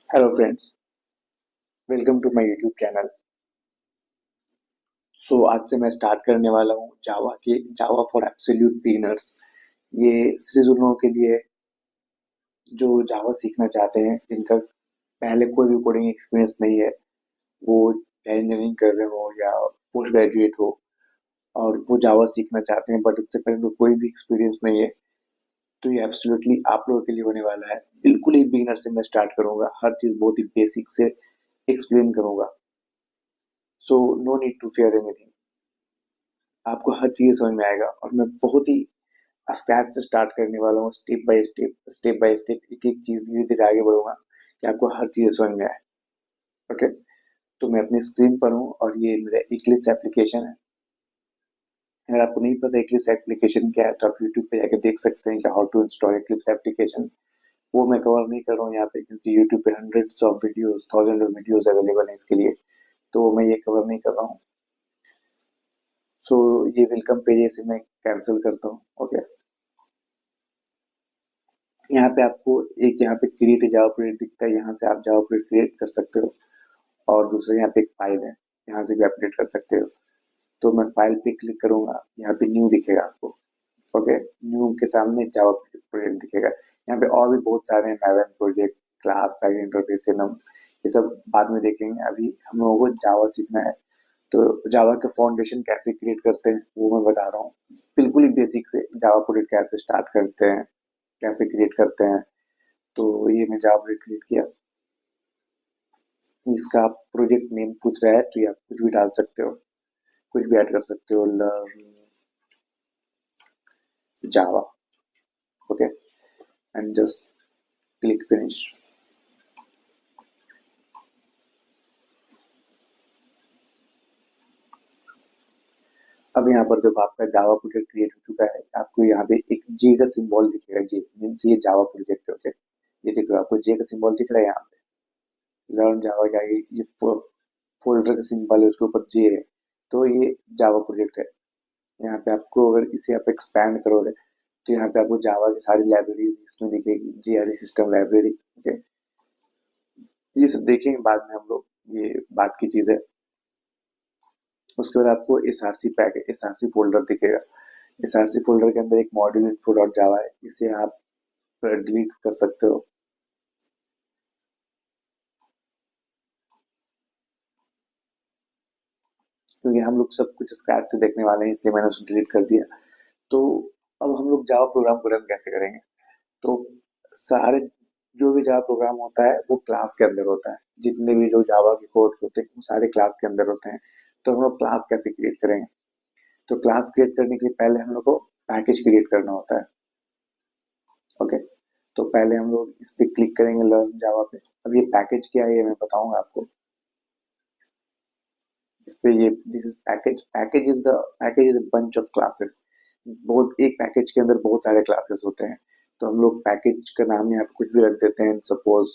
Hello friends, welcome to my YouTube channel. आज से मैं स्टार्ट करने वाला हूँ जावा फॉर एब्सोल्यूट बिगिनर्स। ये सिर्फ उन लोगों के लिए है जो जावा सीखना चाहते हैं, जिनका पहले कोई भी कोडिंग एक्सपीरियंस नहीं है। वो इंजीनियरिंग कर रहे हो या पोस्ट ग्रेजुएट हो और वो जावा सीखना चाहते हैं, बट उससे पहले उनको कोई भी एक्सपीरियंस नहीं है। तो ये एब्सोल्युटली आप लोगों के लिए होने वाला है। बिल्कुल ही बिगिनर से मैं स्टार्ट करूंगा, हर चीज बहुत ही बेसिक से एक्सप्लेन करूंगा। So no need to fear anything. आपको हर चीज़ समझ में आएगा और मैं बहुत ही स्क्रैच से स्टार्ट करने वाला हूँ। स्टेप बाय स्टेप एक एक चीज़ धीरे धीरे आगे बढ़ूंगा कि आपको हर चीज़ समझ में आए। ओके, तो मैं अपनी स्क्रीन पर हूँ और ये मेरा इक्लिप्स एप्लीकेशन है। अगर आपको नहीं पता इक्लिप्स एप्लीकेशन क्या है तो आप यूट्यूब पे जाके देख सकते हैं कि how to install Eclipse application. वो मैं कवर नहीं कर रहा हूँ यहाँ पे, क्योंकि यूट्यूब पे hundreds of videos, thousand of videos available हैं इसके लिए। तो मैं ये कवर नहीं कर रहा हूँ। सो ये वेलकम पेज है, इसे मैं कैंसिल करता हूँ। ओके, यहाँ पे आपको एक यहाँ पे क्रिएट जावा प्रोजेक्ट दिखता है, यहाँ से आप जावा प्रोजेक्ट क्रिएट कर सकते हो। और दूसरा यहाँ पे एक फाइल है, यहाँ से भी अपडेट कर सकते हो। तो मैं फाइल पे क्लिक करूंगा, यहाँ पे न्यू दिखेगा आपको। ओके, न्यू के सामने जावा प्रोजेक्ट दिखेगा। यहाँ पे और भी बहुत सारे हैं, मैवन प्रोजेक्ट, क्लास, पैकेज इंटरफेस, ये सब बाद में देखेंगे। अभी हम लोगों को जावा सीखना है। तो जावा का फाउंडेशन कैसे क्रिएट करते हैं वो मैं बता रहा हूँ। बिल्कुल ही बेसिक से जावा प्रोजेक्ट कैसे स्टार्ट करते हैं, कैसे क्रिएट करते हैं। तो ये मैं जावा प्रोजेक्ट क्रिएट किया। इसका आप प्रोजेक्ट नेम पूछ रहा है तो ये आप कुछ भी डाल सकते हो, कुछ भी ऐड कर सकते हो। Learn Java. Okay, and just click finish. अब यहाँ पर जब आपका जावा प्रोजेक्ट क्रिएट हो चुका है, आपको यहाँ पे एक जे का सिंबल दिखेगा। जे मीन्स ये जावा प्रोजेक्ट है। ओके, ये दिख रहा है आपको, जे का सिंबल दिख रहा है यहाँ पे। लर्न जावा का ये फोल्डर का सिंबल है, उसके ऊपर जे है। तो ये जावा प्रोजेक्ट है। यहाँ पे आपको अगर इसे आप एक्सपैंड करोगे तो यहाँ पे आपको जावा की सारी लाइब्रेरीज इसमें दिखेगी, जेआरई सिस्टम लाइब्रेरी। ओके, ये सब देखेंगे बाद में हम लोग, ये बात की चीज है। उसके बाद आपको एसआरसी फोल्डर दिखेगा। एसआरसी फोल्डर के अंदर एक मॉड्यूल इन्फो डॉट जावा है, इसे आप डिलीट कर सकते हो। क्योंकि हम लोग सब कुछ स्क्रैच से देखने वाले हैं, इसलिए मैंने उसे डिलीट कर दिया। तो अब हम लोग जावा प्रोग्राम को रन कैसे करेंगे। तो सारे जो भी जावा प्रोग्राम होता है वो क्लास के अंदर होता है। जितने भी जो जावा के कोड्स होते हैं वो सारे क्लास के अंदर होते हैं। तो हम लोग क्लास कैसे क्रिएट करेंगे। तो क्लास क्रिएट करने के लिए पहले हम लोग को पैकेज क्रिएट करना होता है। ओके, तो पहले हम लोग इस पे क्लिक करेंगे, लर्न जावा पे। अब ये पैकेज क्या है ये मैं बताऊंगा आपको। इस पे ये this is package. Package is a bunch of classes. बहुत एक पैकेज के अंदर बहुत सारे क्लासेस होते हैं। तो हम लोग पैकेज का नाम यहाँ पे कुछ भी रख देते हैं, सपोज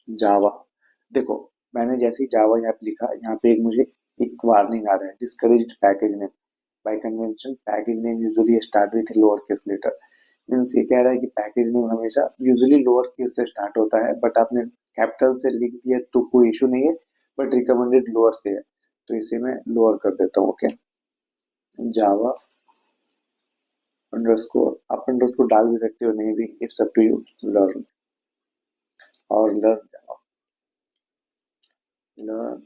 जावा। देखो, मैंने जैसे ही जावा यहाँ पे लिखा, यहाँ पे एक मुझे एक वार्निंग आ रहा है, discouraged package name. By convention package name usually start with lower case letter. Means ये कह रहा है कि पैकेज नेम हमेशा यूजुअली लोअर केस से स्टार्ट होता है, बट आपने कैपिटल से लिख दिया तो कोई इशू नहीं है, बट रिकमेंडेड लोअर से है। तो इसे मैं लोअर कर देता हूँ। ओके, जावा अंडरस्कोर, आप अंडरस्कोर डाल भी सकते हो, नहीं भी, it's up to you. Learn और learn learn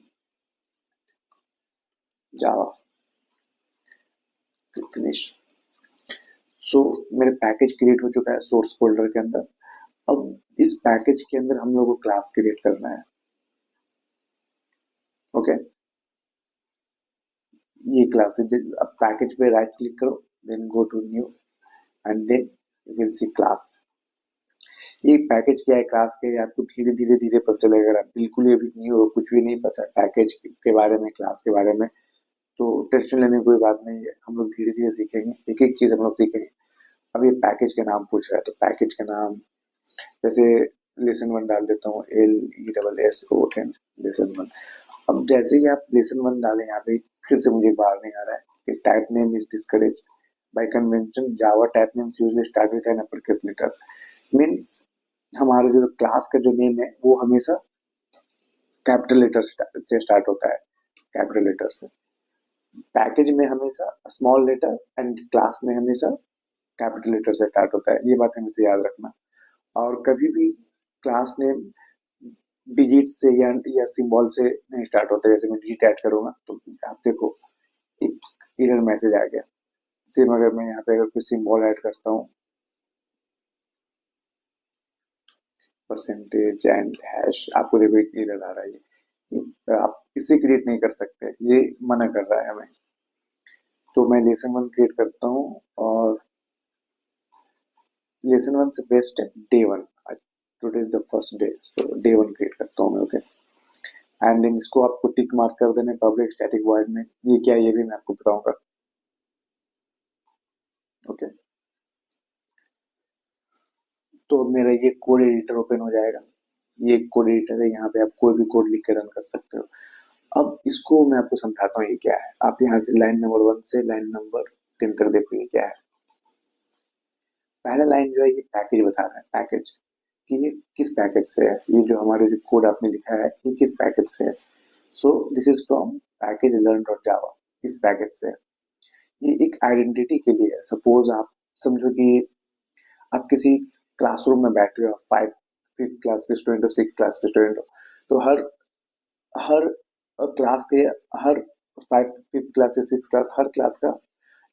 Java, finish. So मेरे पैकेज क्रिएट हो चुका है सोर्स फोल्डर के अंदर। अब इस पैकेज के अंदर हम लोग को क्लास क्रिएट करना है। ओके, ये क्लास है। अब पैकेज पे राइट क्लिक करो, then go to new, and then you will see class. ये पैकेज क्या है, क्लास क्या है, आपको धीरे धीरे धीरे पता चलेगा। अगर आप बिल्कुल ही अभी न्यू हो, कुछ भी नहीं पता पैकेज के बारे में, क्लास के बारे में, तो टेंशन लेने की कोई बात नहीं है। हम लोग धीरे धीरे सीखेंगे, एक एक चीज हम लोग सीखेंगे। अब ये पैकेज का नाम पूछ रहा है, तो पैकेज का नाम जैसे लेसन वन डाल देता हूँ, LESSON, लेसन वन। अब जैसे ही आप लेसन वन डालें, यहाँ पे फिर से मुझे बाहर नहीं आ रहा है कि type name is discourage by convention. Java type names usually start with an uppercase letter. Means हमारा जो क्लास का जो नेम है वो हमेशा कैपिटल लेटर से स्टार्ट होता है, कैपिटल लेटर से। पैकेज में हमेशा स्मॉल लेटर एंड क्लास में हमेशा कैपिटल लेटर से स्टार्ट होता है, ये बात हमेशा याद रखना। और कभी भी क्लास नेम डिजिट से या सिंबल से नहीं स्टार्ट होता है। जैसे मैं डिजिट ऐड करूंगा तो आप देखो एक एरर मैसेज आ गया। सेम अगर मैं यहाँ पे अगर कोई सिंबल ऐड करता हूँ, परसेंटेज एंड हैश, आपको देखो एक एरर आ रहा है। ये आप इससे क्रिएट नहीं कर सकते, ये मना कर रहा है हमें। तो मैं लेसन वन क्रिएट करता हूँ और लेसन वन से बेस्ट है day one. Today is the first day, तो डे वन क्रिएट करता हूँ मैं। ओके, एंड देन इसको आपको टिक मार्क कर देना पब्लिक स्टैटिक वॉइड में। ये क्या है ये भी मैं आपको बताऊंगा। ओके, तो मेरा ये कोड एडिटर ओपन हो जाएगा। ये कोड एडिटर है, यहाँ पे आप कोई भी कोड लिख के रन कर सकते हो। अब इसको मैं आपको समझाता हूँ ये क्या है। आप यहाँ से लाइन नंबर 1 से लाइन नंबर 10 तक देखो ये क्या है। पहला लाइन जो है ये पैकेज बता रहा है, पैकेज कि ये किस पैकेज से है। ये जो हमारे जो कोड आपने लिखा है ये किस पैकेज से है। So this is from package learn dot जावा, इस पैकेज से। ये एक आइडेंटिटी के लिए है। सपोज आप समझो कि आप किसी क्लासरूम में बैठे हो, 5th क्लास के स्टूडेंट हो, 6th क्लास के स्टूडेंट हो। तो हर हर क्लास के हर 5th 5th क्लास से 6th क्लास, हर क्लास का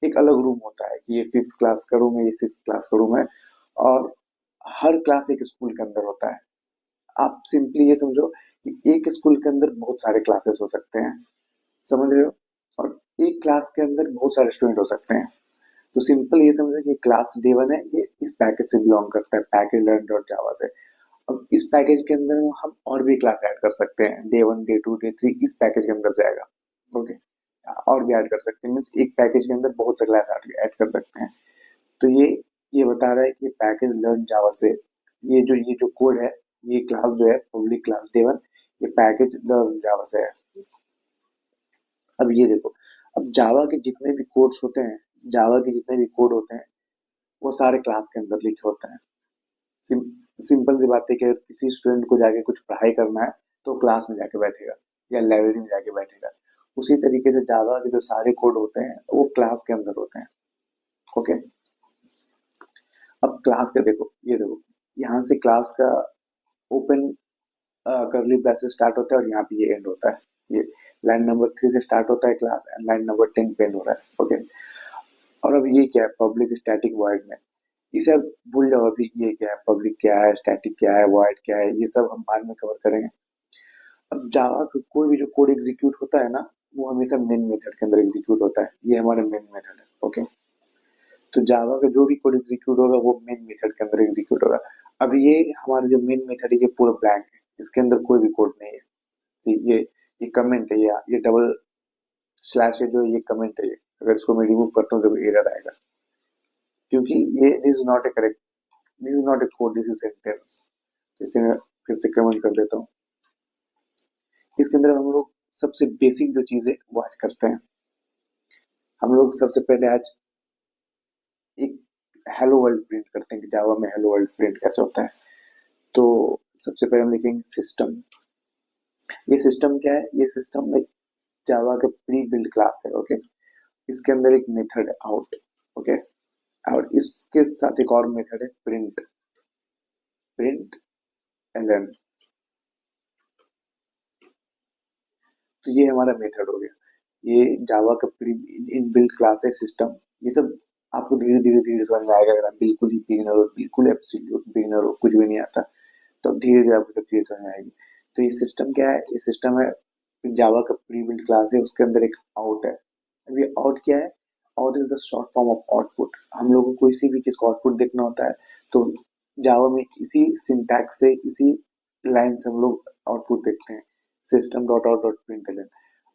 एक अलग रूम होता है कि ये 5th क्लास का रूम है, ये 6th क्लास का रूम है। और हर क्लास एक स्कूल के अंदर होता है। आप सिंपली ये समझो कि एक स्कूल के अंदर बहुत सारे क्लासेस हो सकते हैं, समझ रहे हो। और एक क्लास के अंदर बहुत सारे स्टूडेंट हो सकते हैं। तो सिंपल ये समझो कि क्लास डे वन है, ये इस पैकेज से बिलोंग करता है, पैकेज लर्न डॉट जावा से। अब इस पैकेज के अंदर हम और भी क्लास ऐड कर सकते हैं, day one day two day three इस पैकेज के अंदर जाएगा। ओके, और भी ऐड कर सकते हैं, मीन्स एक पैकेज के अंदर बहुत से क्लास ऐड कर सकते हैं। तो ये बता रहा है कि पैकेज लर्न जावा से ये जो कोड है, ये क्लास जो है पब्लिक क्लास डे वन, ये पैकेज लर्न जावा से है। अब ये देखो, अब जावा के जितने भी कोड्स होते हैं, जावा के जितने भी कोड होते हैं वो सारे क्लास के अंदर लिखे होते हैं। सिम, सिंपल सी बात है कि अगर किसी स्टूडेंट को जाके कुछ पढ़ाई करना है तो क्लास में जाके बैठेगा या लाइब्रेरी में जाके बैठेगा। उसी तरीके से जावा के जो सारे कोड होते हैं वो क्लास के अंदर होते हैं। ओके, अब क्लास का देखो, ये देखो यहाँ से क्लास का ओपन कर्ली ब्रैकेट स्टार्ट होता है और यहाँ पे ये एंड होता है। ये लाइन नंबर 3 से स्टार्ट होता है क्लास एंड लाइन नंबर 10 पे एंड हो रहा है। ओके, और अब ये क्या है, पब्लिक स्टैटिक वॉइड में। इसे अब भूल जाओ अभी, ये क्या है, पब्लिक क्या है, स्टैटिक क्या है, वॉइड क्या है, ये सब हम बाद में कवर करेंगे। अब जावा का कोई भी जो कोड एग्जीक्यूट होता है ना, वो हमेशा मेन मेथड के अंदर एग्जीक्यूट होता है। ये हमारा मेन मेथड है। ओके, तो जावा का जो भी कोड एग्जीक्यूट होगा वो मेन मेथड के अंदर एग्जीक्यूट होगा। अब ये हमारा जो मेन मेथड है ये पूरा ब्लैंक है, इसके अंदर कोई भी कोड नहीं है। तो ये कमेंट है, ये डबल स्लैश है जो ये कमेंट है। अगर इसको मैं रिमूव करता हूँ तो एरर आएगा, क्योंकि ये this is not A correct, this is not a code, this is sentence. इसे मैं फिर से कमेंट कर देता हूँ। इसके अंदर हम लोग सबसे बेसिक जो चीज है वो आज करते हैं। हम लोग सबसे पहले आज एक हेलो वर्ल्ड प्रिंट करते हैं कि जावा में हेलो वर्ल्ड प्रिंट कैसे होता है। तो सबसे पहले हम लिखेंगे सिस्टम। ये सिस्टम क्या है, ये सिस्टम एक जावा का प्री बिल्ड क्लास है। ओके, इसके अंदर एक मेथड है आउट। ओके, और इसके साथ एक और मेथड है प्रिंट, प्रिंट एलएन। तो ये हमारा मेथड हो गया। ये जावा का प्री इन बिल्ड क्लास है सिस्टम। ये सब आपको धीरे धीरे धीरे समझ में आएगा। अगर आप बिल्कुल ही बिगिनर हो, बिल्कुल एब्सोल्यूट बिगिनर हो, कुछ भी नहीं आता, तो धीरे धीरे आपको सब चीजें समझ में आएगी। तो ये सिस्टम क्या है, ये सिस्टम है जावा का प्री बिल्ड क्लास है, उसके अंदर एक आउट है। अब ये आउट क्या है, out is the short form of output. हम लोगों को किसी भी चीज का आउटपुट देखना होता है तो जावा में इसी सिंटैक्स से, इसी लाइन से हम लोग आउटपुट देखते हैं, system dot out dot print.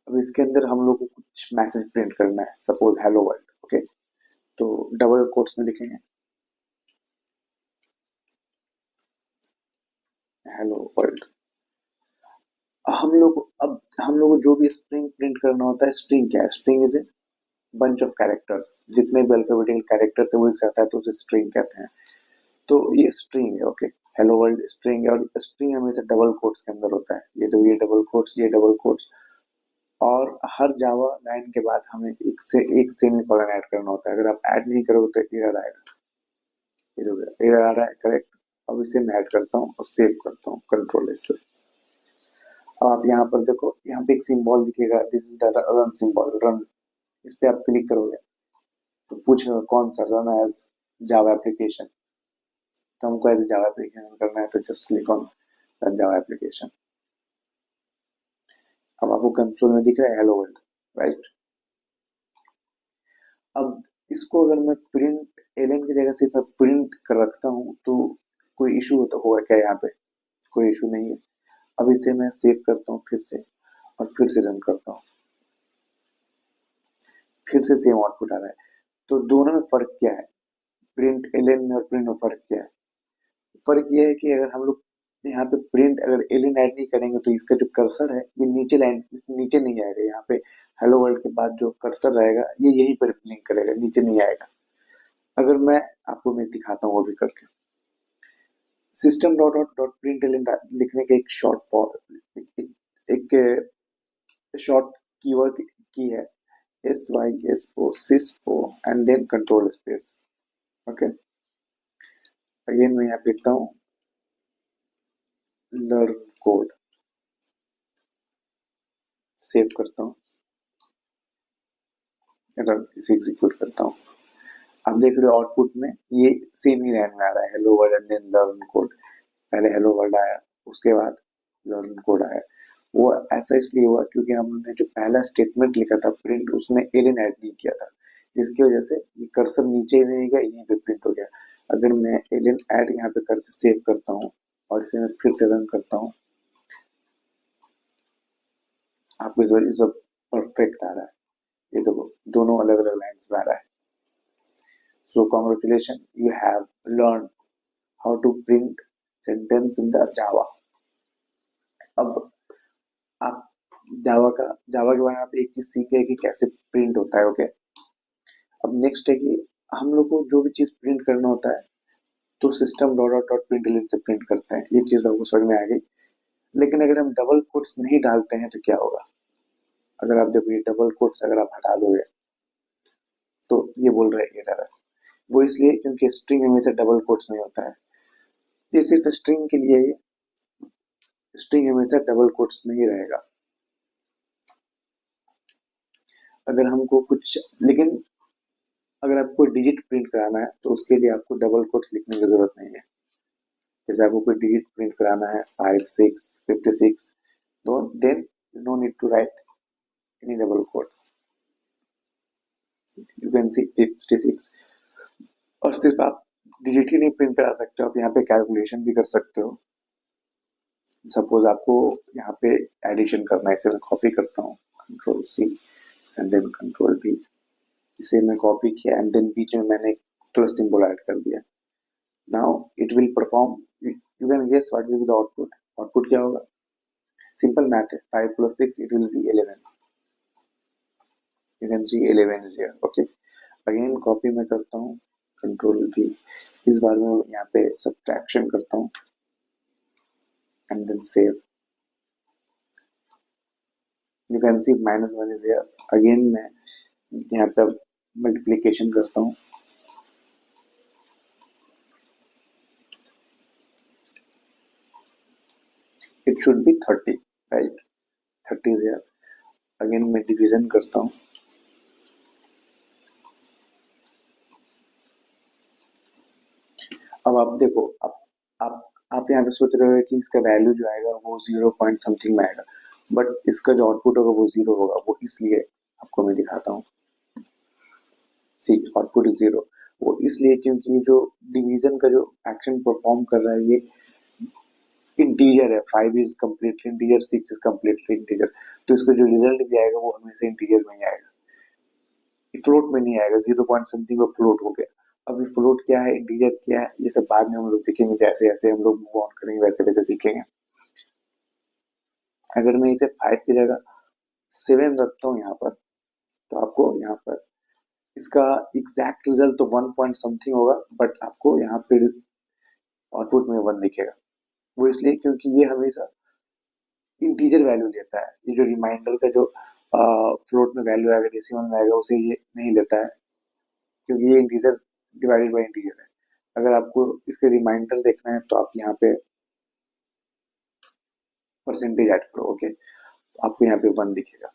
अब इसके अंदर हम लोग को कुछ मैसेज प्रिंट करना है, सपोज हेलो वर्ल्ड। ओके, तो डबल कोट्स में लिखेंगे हेलो वर्ल्ड। हम लोग को जो भी स्ट्रिंग प्रिंट करना होता है, स्ट्रिंग क्या है, string is a bunch of characters. जितने भी अल्फाबेटिकल कैरेक्टर्स है वो एक साथ है तो उसे स्ट्रिंग कहते हैं। तो ये स्ट्रिंग है। ओके, हेलो वर्ल्ड स्ट्रिंग, और स्ट्रिंग हमेशा डबल कोट्स के अंदर होता है। ये तो ये डबल कोट्स, ये डबल कोट्स, और हर जावा लाइन के बाद हमें एक से एक सेमी कॉलन ऐड करना होता है। अगर आप ऐड नहीं करोगे तो एरर आएगा। ये तो एरर आ रहा है, करेक्ट। अब इसे मैं ऐड करता हूँ और सेव करता हूँ कंट्रोल एस से। अब आप यहाँ पर देखो, यहाँ पे एक सिंबल दिखेगा, this is the run symbol, run. इस पे आप क्लिक करोगे तो पूछेगा कौन सा, रन एज जावा एप्लीकेशन। तो हमको एज जावा एप्लीकेशन करना है, तो just click on run Java application. अब आपको कंसोल में दिख रहा है हेलो वर्ल्ड, राइट। अब इसको अगर मैं प्रिंट एलन की जगह सिर्फ प्रिंट कर रखता हूँ तो कोई इशू होता होगा क्या? यहाँ पे कोई इशू नहीं है। अब इसे मैं सेव करता हूँ फिर से, और फिर से रन करता हूँ, फिर से सेम आउटपुट आ रहा है। तो दोनों में फर्क क्या है? प्रिंट एलन में और प्रिंट में फर्क क्या है? फर्क ये है कि अगर हम लोग यहाँ पे प्रिंट अगर एलियन ऐड नहीं करेंगे तो इसका जो कर्सर है ये नीचे लाइन, नीचे नहीं आएगा। यहाँ पे हेलो वर्ल्ड के बाद जो कर्सर रहेगा ये यहीं पर ब्लिंक करेगा, नीचे नहीं आएगा। अगर मैं आपको मैं दिखाता हूँ वो भी करके, system dot dot dot println लिखने के एक शॉर्ट फॉर एक शॉर्ट कीवर्ड की है, SYSO, सिस्पो, and then control space. Okay, again मैं यहाँ पे लिखता हूँ लर्न कोड, सेव करता हूँ, इसे एग्जीक्यूट करता हूँ। आप देख रहे हो आउटपुट में ये सेम ही लाइन में आ रहा है, hello world and then learn code. पहले हेलो वर्ल्ड आया, उसके बाद लर्न कोड आया। वो ऐसा इसलिए हुआ क्योंकि हमने जो पहला स्टेटमेंट लिखा था प्रिंट, उसमें एलियन ऐड नहीं किया था, जिसकी वजह से ये कर्सर नीचे ही नहीं गया, यहीं पे प्रिंट हो गया। अगर मैं एलियन ऐड यहाँ पे करके सेव करता हूँ और इसे मैं फिर से रन करता हूँ, आपको इस वक्त परफेक्ट आ रहा है। ये देखो दोनों अलग अलग लाइन्स में आ रहा है। So congratulations, you have learned how to print sentence in the Java. अब आप जावा के बारे में आप एक चीज सीख गए कि कैसे प्रिंट होता है। ओके, अब नेक्स्ट है कि हम लोग को जो भी चीज प्रिंट करना होता है तो system dot dot dot print से प्रिंट करते हैं। ये चीज आपको समझ में आ गई। लेकिन अगर हम डबल कोट्स नहीं डालते हैं तो क्या होगा? अगर आप जब ये डबल कोट्स अगर आप हटा दोगे तो ये बोल रहे एरर है। वो इसलिए क्योंकि स्ट्रिंग हमेशा डबल कोट्स में होता है। ये सिर्फ स्ट्रिंग के लिए ही, स्ट्रिंग हमेशा डबल कोट्स में ही रहेगा। अगर हमको कुछ, लेकिन अगर आपको डिजिट प्रिंट कराना है तो उसके लिए आपको डबल कोट्स लिखने की जरूरत नहीं है। जैसे आपको कोई डिजिट प्रिंट कराना है 5 6 56, तो then no need to write any double quotes, you can see 56। और सिर्फ आप डिजिट ही नहीं प्रिंट करा सकते हो, आप यहाँ पे कैलकुलेशन भी कर सकते हो। सपोज आपको यहाँ पे एडिशन करना है, इसे मैं कॉपी करता हूँ, control C and then control V. इसे मैं कॉपी किया एंड देन बीच में मैंने प्लस सिंबल ऐड कर दिया। Now it will perform, you can guess what will be the output. Output क्या होगा? सिंपल मैथ है, 5 + 6 it will be 11। You can see 11 is here. Okay, again copy में करता हूँ, कंट्रोल वी। इस बार मैं यहाँ पे सब्ट्रैक्शन करता हूँ and then save. You can see -1 is here. अगेन मैं यहाँ पे मल्टीप्लिकेशन करता हूँ, it should be 30, right. 30 is here. अगेन मैं डिवीजन करता हूँ, अब आप देखो, आप यहाँ पे सोच रहे हो कि इसका वैल्यू जो आएगा वो 0 पॉइंट समथिंग में आएगा, बट इसका जो आउटपुट होगा वो 0 होगा। वो इसलिए आपको मैं दिखाता हूँ, सी आउटपुट इज 0। वो इसलिए क्योंकि जो डिवीजन का जो एक्शन परफॉर्म कर रहा है ये इंटीजर है। 5 is completely integer, 6 is completely integer, तो इसका जो रिजल्ट भी आएगा वो हमेशा इंटीजर में ही आएगा, फ्लोट में नहीं आएगा। 0 पॉइंट समथिंग वो फ्लोट हो गया। अब ये फ्लोट क्या है, इंटीजर क्या है, ये सब बाद में हम लोग देखेंगे, जैसे जैसे हम लोग मूव ऑन करेंगे वैसे वैसे सीखेंगे। अगर मैं इसे 5 की जगह 7 रखता हूँ यहाँ पर, तो आपको यहाँ पर इसका एग्जैक्ट रिजल्ट तो 1 पॉइंट समथिंग होगा, बट आपको यहाँ पे आउटपुट में 1 दिखेगा। वो इसलिए क्योंकि ये हमेशा इंटीजर वैल्यू लेता है। ये जो रिमाइंडर का जो फ्लोट में वैल्यू आएगा, डेसिमल में आएगा, उसे ये नहीं लेता है, क्योंकि ये इंटीजर डिवाइडेड बाय इंटीजर है। अगर आपको इसके रिमाइंडर देखना है तो आप यहाँ पे परसेंटेज ऐड करो। ओके, आपको यहाँ पे 1 दिखेगा।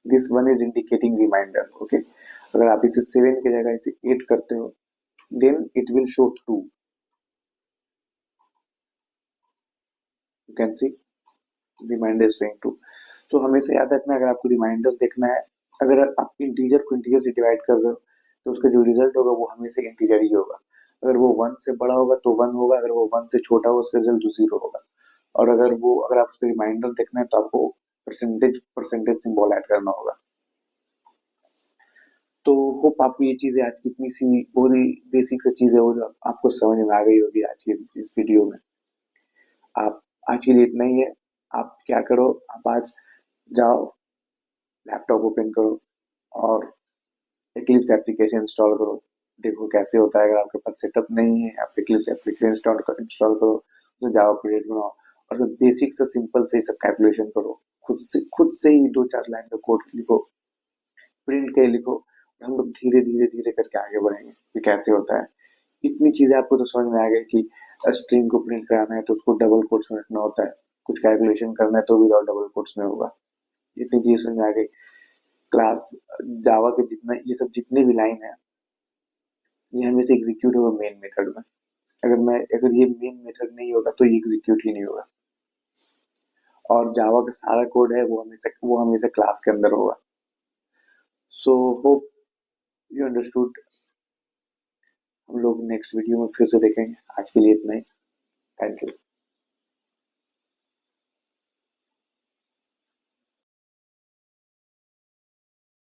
This 1 is indicating reminder. Okay, अगर आप इसे 7 की जगह इसे 8 करते हो, then it will show 2। You can see reminder is showing 2। तो हमेशा याद रखना, अगर आपको रिमाइंडर देखना है, अगर आप इंटीजर को इंटीजर से डिवाइड कर रहे हो, तो उसका जो रिजल्ट होगा वो हमेशा इंटीजर ही होगा। अगर वो 1 से बड़ा होगा तो 1 होगा, अगर वो 1 से छोटा होगा उसका रिजल्ट 0 होगा। और अगर आप उसका रिमाइंडर देखना है तो आपको परसेंटेज परसेंटेज सिंबल ऐड करना होगा। तो होप आपको ये चीजें आज कितनी सी बहुत ही बेसिक सी चीजें हो जो आपको समझ में आ गई होगी आज की इस वीडियो में। आप आज के लिए इतना ही है। आप क्या करो, आप आज जाओ, लैपटॉप ओपन करो और एक्लिप्स एप्लीकेशन इंस्टॉल करो। देखो कैसे होता है। अगर आपके पास सेटअप नहीं है, आप एक्लिप्स एप्लीकेशन इंस्टॉल करो, उसमें जावा प्रोजेक्ट बनाओ और फिर बेसिक से सिंपल से ही सब कैलकुलेशन करो। खुद से ही 2-4 लाइन का कोड लिखो, प्रिंट के लिखो। हम लोग धीरे धीरे धीरे करके आगे बढ़ेंगे कि कैसे होता है। इतनी चीजें आपको तो समझ में आ गई कि स्ट्रिंग को प्रिंट कराना है तो उसको डबल कोट्स में रखना होता है, कुछ कैलकुलेशन करना है तो विदाउट डबल कोट्स में होगा। इतनी चीज समझ में आ गई। क्लास जावा के जितना ये सब जितने भी लाइन है, ये हमेशा एग्जीक्यूट होगा मेन मेथड में। अगर ये मेन मेथड नहीं होगा तो ये एग्जीक्यूट ही नहीं होगा। और जावा का सारा कोड है वो हमेशा क्लास के अंदर होगा। So hope you understood. हम लोग नेक्स्ट वीडियो में फिर से देखेंगे। आज के लिए इतना ही। Thank you.